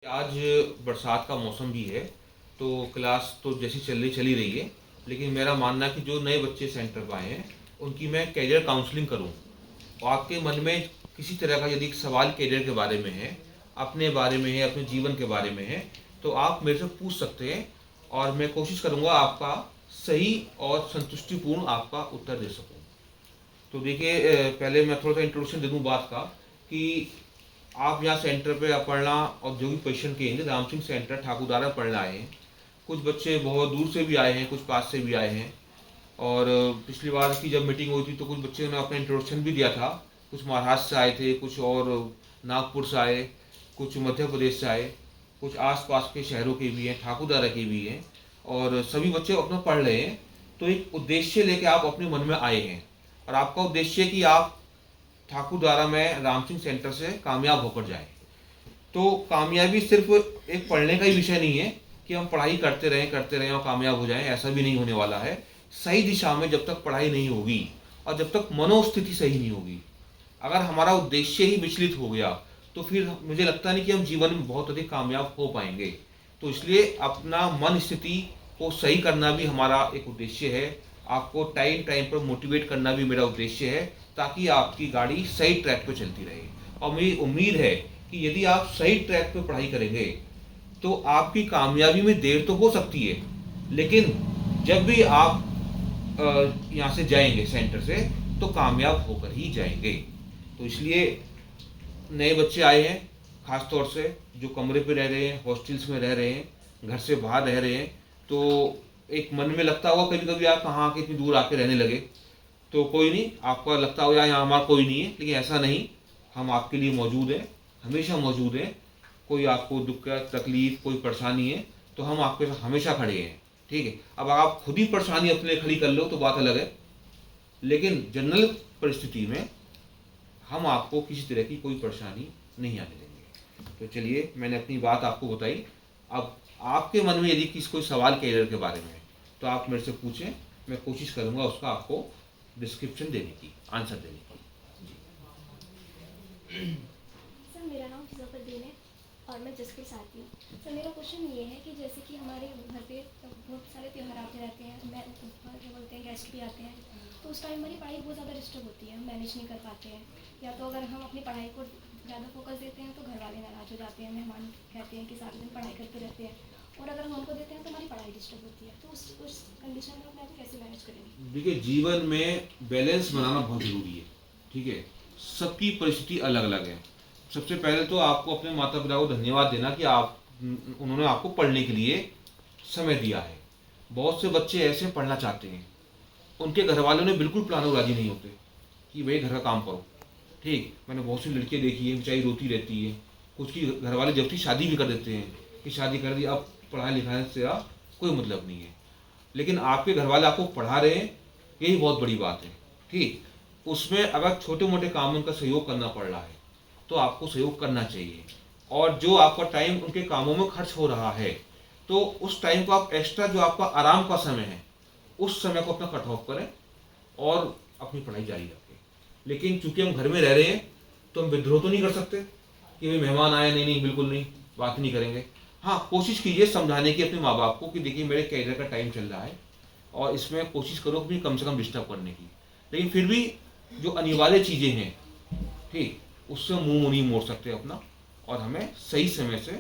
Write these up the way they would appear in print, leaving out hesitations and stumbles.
आज बरसात का मौसम भी है, तो क्लास तो जैसी चल ही रही है, लेकिन मेरा मानना है कि जो नए बच्चे सेंटर पर आए हैं, उनकी मैं करियर काउंसलिंग करूँ। और आपके मन में किसी तरह का यदि सवाल करियर के बारे में है, अपने बारे में है, अपने जीवन के बारे में है, तो आप मेरे से पूछ सकते हैं और मैं कोशिश करूँगा आपका सही और संतुष्टिपूर्ण आपका उत्तर दे सकूँ। तो देखिए, पहले मैं थोड़ा सा इंट्रोडक्शन दे दूँ बात का कि आप यहाँ सेंटर पे आप पढ़ना औद्योगिक प्रशिक्षण केंद्र राम सिंह सेंटर ठाकुरद्वारा पढ़ने आए हैं। कुछ बच्चे बहुत दूर से भी आए हैं, कुछ पास से भी आए हैं। और पिछली बार की जब मीटिंग हुई थी तो कुछ बच्चे ने अपना इंट्रोडक्शन भी दिया था। कुछ महाराष्ट्र से आए थे, कुछ और नागपुर से आए, कुछ मध्य प्रदेश से आए, कुछ आसपास के शहरों के भी हैं, ठाकुरद्वारा के भी हैं। और सभी बच्चे अपना पढ़ रहे हैं। तो एक उद्देश्य लेके आप अपने मन में आए हैं और आपका उद्देश्य है कि आप ठाकुरद्वारा में राम सिंह सेंटर से कामयाब होकर जाएं। तो कामयाबी सिर्फ एक पढ़ने का ही विषय नहीं है कि हम पढ़ाई करते रहें और कामयाब हो जाएं, ऐसा भी नहीं होने वाला है। सही दिशा में जब तक पढ़ाई नहीं होगी और जब तक मनोस्थिति सही नहीं होगी, अगर हमारा उद्देश्य ही विचलित हो गया, तो फिर मुझे लगता नहीं कि हम जीवन में बहुत अधिक कामयाब हो पाएंगे। तो इसलिए अपना मन स्थिति को सही करना भी हमारा एक उद्देश्य है। आपको टाइम टाइम पर मोटिवेट करना भी मेरा उद्देश्य है, ताकि आपकी गाड़ी सही ट्रैक पर चलती रहे। और मेरी उम्मीद है कि यदि आप सही ट्रैक पर पढ़ाई करेंगे तो आपकी कामयाबी में देर तो हो सकती है, लेकिन जब भी आप यहाँ से जाएंगे सेंटर से, तो कामयाब होकर ही जाएंगे। तो इसलिए नए बच्चे आए हैं, खास तौर से जो कमरे पे रह रहे हैं, हॉस्टल्स में रह रहे हैं, घर से बाहर रह रहे हैं, तो एक मन में लगता होगा कभी कभी आप कहाँ आके इतनी दूर आके रहने लगे। तो कोई नहीं, आपको लगता होगा यहाँ हमारा कोई नहीं है, लेकिन ऐसा नहीं, हम आपके लिए मौजूद हैं, हमेशा मौजूद हैं। कोई आपको दुख का तकलीफ कोई परेशानी है तो हम आपके साथ हमेशा खड़े हैं। ठीक है, अब आप खुद ही परेशानी अपने खड़ी कर लो तो बात अलग है, लेकिन जनरल परिस्थिति में हम आपको किसी तरह की कोई परेशानी नहीं आने देंगे। तो चलिए, मैंने अपनी बात आपको बताई। अब आपके मन में यदि किसी कोई सवाल कैरियर के बारे में है तो आप मेरे से पूछें, मैं कोशिश करूंगा उसका आपको डिस्क्रिप्शन देने की, आंसर देने की। सर, मेरा नाम फिज़ापरदीन है और मैं जसपुर से आती हूँ। सर, मेरा क्वेश्चन ये है कि जैसे कि हमारे घर पे बहुत सारे त्यौहार आते रहते हैं, मैं क्या बोलते हैं, गेस्ट भी आते हैं, तो उस टाइम हमारी पढ़ाई बहुत ज़्यादा डिस्टर्ब होती है, हम मैनेज नहीं कर पाते हैं। या तो अगर हम अपनी पढ़ाई को ज़्यादा फोकस देते हैं तो घर वाले नाराज़ हो जाते हैं, मेहमान कहते हैं कि सारा दिन पढ़ाई करते रहते हैं, और अगर हम उनको देते हैं तो हमारी पढ़ाई डिस्टर्ब होती है। तो उस कंडीशन में अपने आप को कैसे मैनेज करेंगे? देखिए, जीवन में बैलेंस बनाना बहुत ज़रूरी है। ठीक है, सबकी परिस्थिति अलग अलग है। सबसे पहले तो आपको अपने माता पिता को धन्यवाद देना कि उन्होंने आपको पढ़ने के लिए समय दिया है। बहुत से बच्चे ऐसे पढ़ना चाहते हैं, उनके घर वालों ने बिल्कुल पढ़ाने को राजी नहीं होते कि भाई घर का काम करो। ठीक, मैंने बहुत सी लड़कियाँ देखी है, बेचारी रोती रहती है। कुछ की घर वाले जब की शादी भी कर देते हैं कि शादी कर दी, अब पढ़ाई लिखाने से कोई मतलब नहीं है। लेकिन आपके घर वाले आपको पढ़ा रहे हैं, यही बहुत बड़ी बात है। ठीक, उसमें अगर छोटे मोटे काम में उनका सहयोग करना पड़ रहा है तो आपको सहयोग करना चाहिए। और जो आपका टाइम उनके कामों में खर्च हो रहा है, तो उस टाइम को आप एक्स्ट्रा, जो आपका आराम का समय है, उस समय को अपना कट ऑफ करें और अपनी पढ़ाई जारी रखें। लेकिन चूंकि हम घर में रह रहे हैं तो हम विद्रोह तो नहीं कर सकते कि भाई मेहमान आए, नहीं नहीं बिल्कुल नहीं, बात नहीं करेंगे। हाँ, कोशिश कीजिए समझाने की अपने माँ बाप को कि देखिए मेरे कैरियर का टाइम चल रहा है और इसमें कोशिश करो कि कम से कम डिस्टर्ब करने की। लेकिन फिर भी जो अनिवार्य चीज़ें हैं, ठीक, उससे मुंह नहीं मोड़ सकते अपना, और हमें सही समय से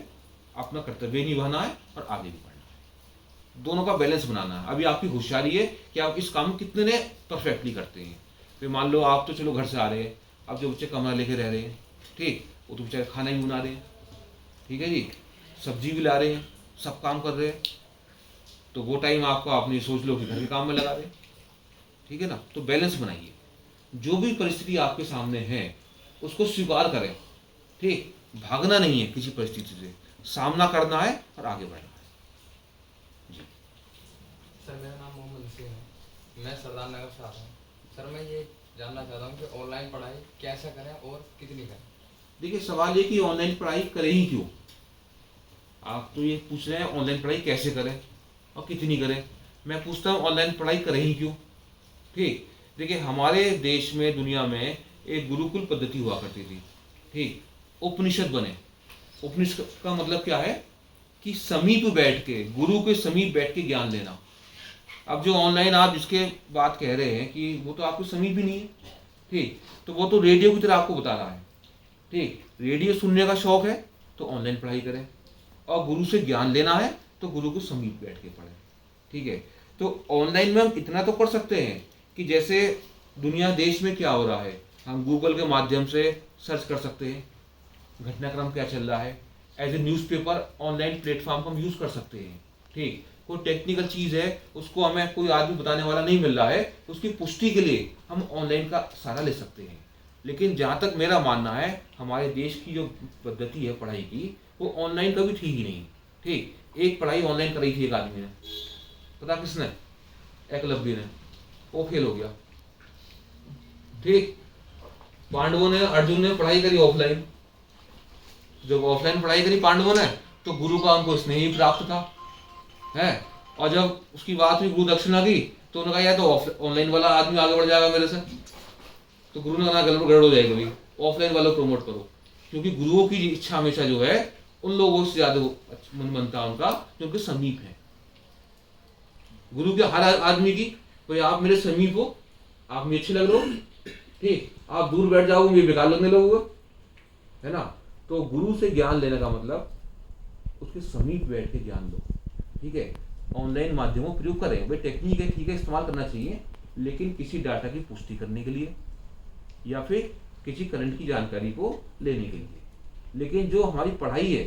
अपना कर्तव्य निभाना है और आगे भी बढ़ना है। दोनों का बैलेंस बनाना है। अभी आपकी होशियारी है कि आप इस काम कितने परफेक्टली करते हैं। फिर मान लो आप तो चलो घर से आ रहे हैं, अब जो बच्चे कमरा लेके रह रहे हैं, ठीक, वो तो बेचारे खाना ही बना रहे हैं, ठीक है जी, सब्जी भी ला रहे हैं, सब काम कर रहे हैं, तो वो टाइम आपको आपने सोच लो कि घर के काम में लगा रहे हैं। ठीक है ना, तो बैलेंस बनाइए। जो भी परिस्थिति आपके सामने है उसको स्वीकार करें। ठीक, भागना नहीं है किसी परिस्थिति से, सामना करना है और आगे बढ़ना है। जी सर, मेरा नाम मोहम्मद हुसैन है, मैं सरदार नगर से आता हूँ। सर, मैं ये जानना चाहता हूँ कि ऑनलाइन पढ़ाई कैसे करें और कितनी करें? देखिए, सवाल ये कि ऑनलाइन पढ़ाई करें ही क्यों। आप तो ये पूछ रहे हैं ऑनलाइन पढ़ाई कैसे करें और कितनी करें। मैं पूछता हूँ ऑनलाइन पढ़ाई करें ही क्यों। ठीक, देखिए, हमारे देश में, दुनिया में एक गुरुकुल पद्धति हुआ करती थी। ठीक, उपनिषद बने, उपनिषद का मतलब क्या है कि समीप बैठ के, गुरु के समीप बैठ के ज्ञान लेना। अब जो ऑनलाइन आप जिसके बात कह रहे हैं कि वो तो आपके समीप ही नहीं है, ठीक, तो वो तो रेडियो की तरह आपको बता रहा है, ठीक। रेडियो सुनने का शौक है तो ऑनलाइन पढ़ाई करें, और गुरु से ज्ञान लेना है तो गुरु को समीप बैठ के पढ़ें, ठीक है। तो ऑनलाइन में हम इतना तो कर सकते हैं कि जैसे दुनिया देश में क्या हो रहा है हम गूगल के माध्यम से सर्च कर सकते हैं, घटनाक्रम क्या चल रहा है, as a newspaper online platform को हम यूज़ कर सकते हैं, ठीक। कोई टेक्निकल चीज़ है उसको हमें कोई आदमी बताने वाला नहीं मिल रहा है, उसकी पुष्टि के लिए हम ऑनलाइन का सहारा ले सकते हैं। लेकिन जहाँ तक मेरा मानना है हमारे देश की जो पद्धति है पढ़ाई की वो ऑनलाइन कभी ठीक ही नहीं, ठीक। एक पढ़ाई ऑनलाइन कराई थी एक आदमी ने, पता किसने, एकलव्य ने, वो फेल हो गया, ठीक। पांडवों ने, अर्जुन ने पढ़ाई करी ऑफलाइन, जब ऑफलाइन पढ़ाई करी पांडवों ने तो गुरु का उनको स्नेह ही प्राप्त था, है। और जब उसकी बात हुई गुरु दक्षिणा की तो उन्होंने कहा यार तो ऑनलाइन वाला आदमी आगे बढ़ जाएगा मेरे से, तो गुरु ने कहा गड़बड़ हो जाएगी भाई, ऑफलाइन वालों को प्रमोट करो, क्योंकि गुरुओं की इच्छा हमेशा जो है उन लोगों से ज्यादा मन बनता है उनका जो उनके समीप है। गुरु के हर आदमी की भाई आप मेरे समीप हो, आप मुझे अच्छे लग रहे हो, ठीक, आप दूर बैठ जाओगे मुझे बेकार लगने लगोगे, है ना। तो गुरु से ज्ञान लेने का मतलब उसके समीप बैठ के ज्ञान लो, ठीक है। ऑनलाइन माध्यमों प्रयोग करें, भाई टेक्निक है, ठीक है, इस्तेमाल करना चाहिए, लेकिन किसी डाटा की पुष्टि करने के लिए या फिर किसी करंट की जानकारी को लेने के लिए। लेकिन जो हमारी पढ़ाई है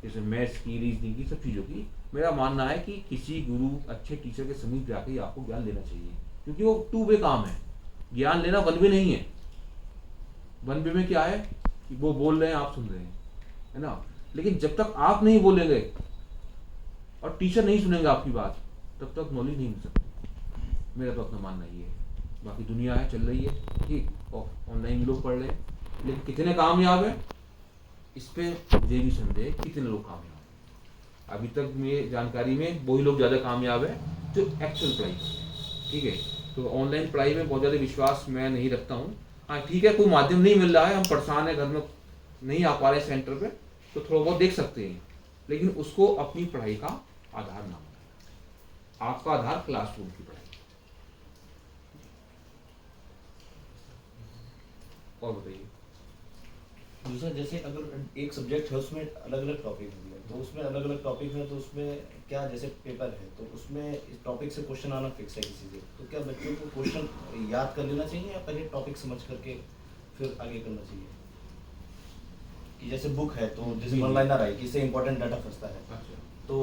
जैसे मैथ्स की, रीजनिंग की, सब चीज़ों की, मेरा मानना है कि किसी गुरु अच्छे टीचर के समीप जाके ही आपको ज्ञान लेना चाहिए, क्योंकि वो 2 वे काम है। ज्ञान लेना 1 वे नहीं है। 1 वे में क्या है कि वो बोल रहे हैं आप सुन रहे हैं, है ना। लेकिन जब तक आप नहीं बोलेंगे और टीचर नहीं सुनेंगे आपकी बात तब तक नॉलेज नहीं मिल सकती। मेरा तो अपना मानना ये है। बाकी दुनिया है, चल रही है, ठीक, और ऑनलाइन लोग पढ़ रहे हैं, लेकिन कितने कामयाब है इस पे मुझे भी संदेह, कितने लोग कामयाब हैं। अभी तक मेरी जानकारी में वही लोग ज़्यादा कामयाब है जो एक्चुअल पढ़ाई करते हैं, ठीक है। तो ऑनलाइन पढ़ाई में बहुत ज़्यादा विश्वास मैं नहीं रखता हूँ। हाँ ठीक है, कोई माध्यम नहीं मिल रहा है, हम परेशान है, घर में नहीं आ पा रहे सेंटर पे, तो थोड़ा बहुत देख सकते हैं, लेकिन उसको अपनी पढ़ाई का आधार ना बनाए। आपका आधार क्लासरूम की पढ़ाई। और बताइए। दूसरा, जैसे अगर एक सब्जेक्ट है उसमें अलग अलग टॉपिक होंगे, तो उसमें अलग अलग टॉपिक है, तो उसमें क्या, जैसे पेपर है तो उसमें इस टॉपिक से क्वेश्चन आना फिक्स है किसी से, तो क्या बच्चों को क्वेश्चन याद कर लेना चाहिए या पहले टॉपिक समझ करके फिर आगे करना चाहिए? कि जैसे बुक है तो जैसे वन लाइनर है कि इससे इंपॉर्टेंट डाटा फंसता है, अच्छा, तो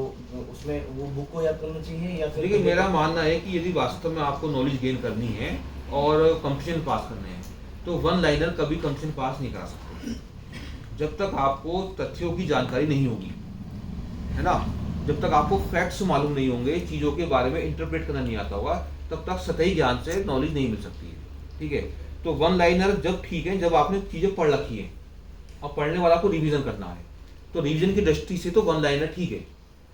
उसमें वो बुक को याद करना चाहिए या फिर? देखिए मेरा मानना है कि यदि वास्तव में आपको नॉलेज गेन करनी है और कंपटीशन पास करने हैं तो 1 लाइनर कभी कंपटीशन पास नहीं करा सकते जब तक आपको तथ्यों की जानकारी नहीं होगी, है ना। जब तक आपको फैक्ट्स मालूम नहीं होंगे, चीज़ों के बारे में इंटरप्रेट करना नहीं आता होगा, तब तक सतही ज्ञान से नॉलेज नहीं मिल सकती है, ठीक है। तो 1 लाइनर जब ठीक है जब आपने चीज़ें पढ़ रखी हैं और पढ़ने वाला को रिवीजन करना है, तो रिवीजन की दृष्टि से तो 1 लाइनर ठीक है।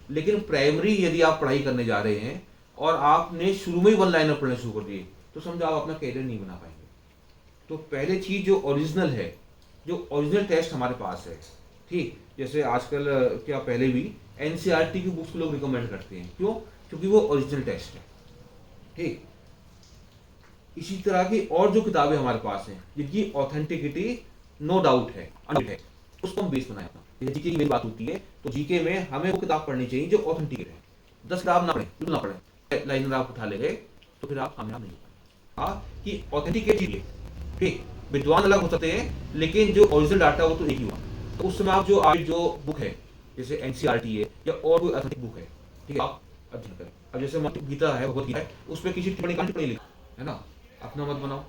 लेकिन प्राइमरी यदि आप पढ़ाई करने जा रहे हैं और आपने शुरू में ही 1 लाइनर पढ़ने शुरू कर दिए तो समझो आप अपना कैरियर नहीं बना पाएंगे। तो पहले चीज़ जो ओरिजिनल है, जो ओरिजिनल टेस्ट हमारे पास है, ठीक, जैसे आजकल क्या पहले भी एनसीईआरटी की बुक्स को लोग रिकमेंड करते हैं, क्यों? क्योंकि वो ओरिजिनल टेस्ट है, ठीक। इसी तरह की और जो किताबें हमारे पास हैं जिनकी ऑथेंटिसिटी नो डाउट है, उसको हम बेस बनाया। जीके की मेरी बात होती है तो जीके में हमें वो किताब पढ़नी चाहिए जो ऑथेंटिक है। 10 किताब ना पढ़ें, बिल्कुल ना पढ़ें, लाइनर आप उठा ले गए तो फिर आप कामयाब नहीं हो पाएंगे। हाँ कि ऑथेंटिकेट चीज़, ठीक, विद्वान अलग हो सकते हैं लेकिन जो ओरिजिनल डाटा वो तो एक ही हुआ। तो उस समय आप जो बुक है जैसे एनसीईआरटी है या और कोई ऑथेंटिक बुक है, ठीक है, आप अध्ययन करें। अब जैसे गीता है, भगवत गीता है, उस पर किसी टिप्पणी लिखी है ना, अपना मत बनाओ।